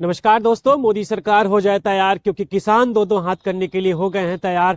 नमस्कार दोस्तों, मोदी सरकार हो जाए तैयार क्योंकि किसान दो दो हाथ करने के लिए हो गए हैं तैयार।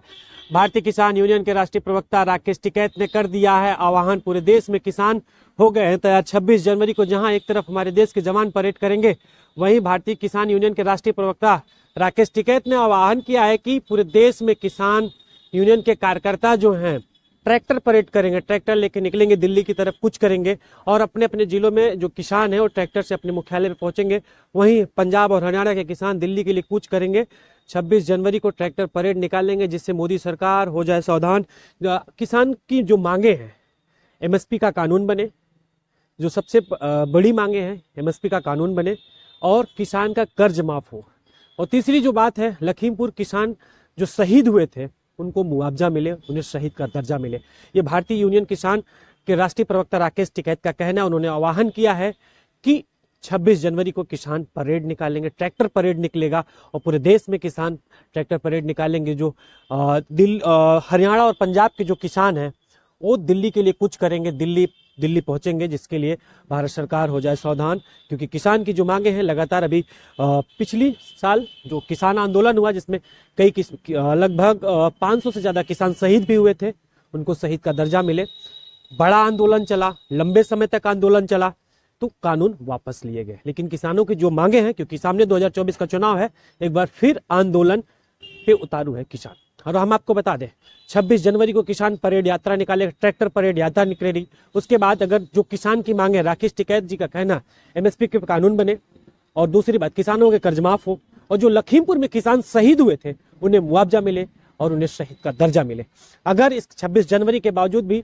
भारतीय किसान यूनियन के राष्ट्रीय प्रवक्ता राकेश टिकैत ने कर दिया है आह्वान। पूरे देश में किसान हो गए हैं तैयार। 26 जनवरी को जहां एक तरफ हमारे देश के जवान परेड करेंगे, वहीं भारतीय किसान यूनियन के राष्ट्रीय प्रवक्ता राकेश टिकैत ने आह्वान किया है कि पूरे देश में किसान यूनियन के कार्यकर्ता जो हैं ट्रैक्टर परेड करेंगे, ट्रैक्टर लेके निकलेंगे दिल्ली की तरफ, कुछ करेंगे और अपने अपने जिलों में जो किसान हैं वो ट्रैक्टर से अपने मुख्यालय पे पहुंचेंगे। वहीं पंजाब और हरियाणा के किसान दिल्ली के लिए कूच करेंगे। 26 जनवरी को ट्रैक्टर परेड निकालेंगे जिससे मोदी सरकार हो जाए सावधान। किसान की जो मांगे हैं, एमएसपी का कानून बने, जो सबसे बड़ी मांगे हैं एमएसपी का कानून बने और किसान का कर्ज माफ हो। और तीसरी जो बात है, लखीमपुर किसान जो शहीद हुए थे उनको मुआवजा मिले, उन्हें शहीद का दर्जा मिले। ये भारतीय यूनियन किसान के राष्ट्रीय प्रवक्ता राकेश टिकैत का कहना है। उन्होंने आह्वान किया है कि 26 जनवरी को किसान परेड निकालेंगे, ट्रैक्टर परेड निकलेगा और पूरे देश में किसान ट्रैक्टर परेड निकालेंगे। जो हरियाणा और पंजाब के जो किसान हैं वो दिल्ली के लिए कुछ करेंगे, दिल्ली पहुंचेंगे, जिसके लिए भारत सरकार हो जाए सावधान। क्योंकि किसान की जो मांगे हैं लगातार अभी पिछली साल जो किसान आंदोलन हुआ जिसमें लगभग 500 से ज्यादा किसान शहीद भी हुए थे, उनको शहीद का दर्जा मिले। बड़ा आंदोलन चला, लंबे समय तक आंदोलन चला, तो कानून वापस लिए गए। लेकिन किसानों की जो मांगे हैं, क्योंकि सामने 2024 का चुनाव है, एक बार फिर आंदोलन पे उतारू है किसान। और हम आपको बता दें, 26 जनवरी को किसान परेड यात्रा निकालेगा, ट्रैक्टर परेड यात्रा निकलेगी। उसके बाद अगर जो किसान की मांगे, राकेश टिकैत जी का कहना एमएसपी के कानून बने और दूसरी बात किसानों के कर्ज माफ हो और जो लखीमपुर में किसान शहीद हुए थे उन्हें मुआवजा मिले और उन्हें शहीद का दर्जा मिले। अगर इस 26 जनवरी के बावजूद भी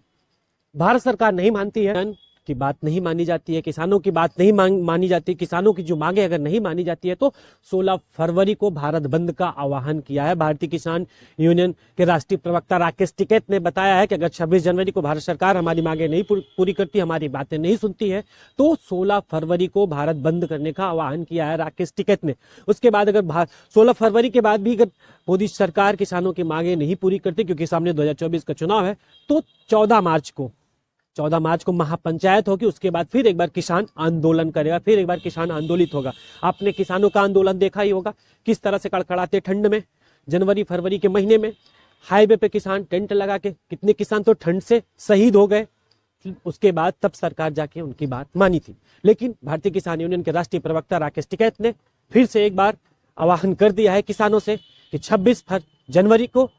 भारत सरकार नहीं मानती है, की बात नहीं मानी जाती है, किसानों की बात नहीं मानी जाती, किसानों की जो मांगे अगर नहीं मानी जाती है, तो 16 फरवरी को भारत बंद का आह्वान किया है। भारतीय किसान यूनियन के राष्ट्रीय प्रवक्ता राकेश टिकैत ने बताया है कि अगर 26 जनवरी को भारत सरकार हमारी मांगे नहीं पूरी करती, हमारी बातें नहीं सुनती है, तो 16 फरवरी को भारत बंद करने का आह्वान किया है राकेश टिकैत ने। उसके बाद अगर 16 फरवरी के बाद भी अगर मोदी सरकार किसानों की मांगे नहीं पूरी करती, क्योंकि सामने 2024 का चुनाव है, तो 14 मार्च को महापंचायत होगी। उसके बाद फिर एक बार किसान आंदोलन करेगा, फिर एक बार किसान आंदोलित होगा। आपने किसानों का आंदोलन देखा ही होगा, किस तरह से कड़कड़ाते ठंड में, जनवरी फरवरी के महीने में हाईवे पे किसान टेंट लगा के, कितने किसान तो ठंड से शहीद हो गए। उसके बाद तब सरकार जाके उनकी बात मानी थी। लेकिन भारतीय किसान यूनियन के राष्ट्रीय प्रवक्ता राकेश टिकैत ने फिर से एक बार आह्वान कर दिया है किसानों से कि 26 जनवरी को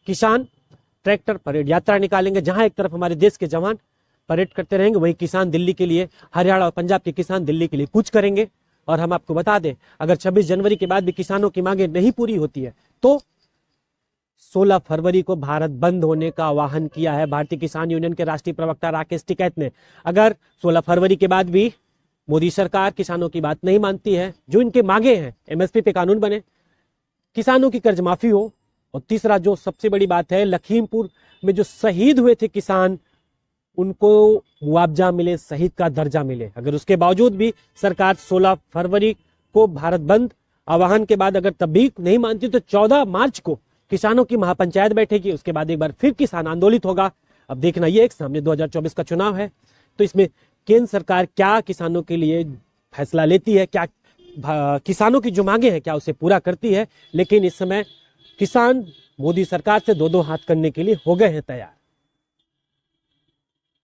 किसान ट्रैक्टर परेड यात्रा निकालेंगे। जहां एक तरफ हमारे देश के जवान परेड करते रहेंगे, वही किसान दिल्ली के लिए, हरियाणा और पंजाब के किसान दिल्ली के लिए कूच करेंगे। और हम आपको बता दें, अगर 26 जनवरी के बाद भी किसानों की मांगे नहीं पूरी होती है, तो 16 फरवरी को भारत बंद होने का आह्वान किया है भारतीय किसान यूनियन के राष्ट्रीय प्रवक्ता राकेश टिकैत ने। अगर 16 फरवरी के बाद भी मोदी सरकार किसानों की बात नहीं मानती है, जो इनके मांगे हैं एमएसपी पे कानून बने, किसानों की कर्ज माफी हो, और तीसरा जो सबसे बड़ी बात है, लखीमपुर में जो शहीद हुए थे किसान, उनको मुआवजा मिले, शहीद का दर्जा मिले। अगर उसके बावजूद भी सरकार 16 फरवरी को भारत बंद आह्वान के बाद अगर तब भी नहीं मानती, तो 14 मार्च को किसानों की महापंचायत बैठेगी। उसके बाद एक बार फिर किसान आंदोलित होगा। अब देखना ये एक सामने 2024 का चुनाव है, तो इसमें केंद्र सरकार क्या किसानों के लिए फैसला लेती है, क्या किसानों की जो मांगे हैं क्या उसे पूरा करती है। लेकिन इस समय किसान मोदी सरकार से दो दो हाथ करने के लिए हो गए हैं तैयार।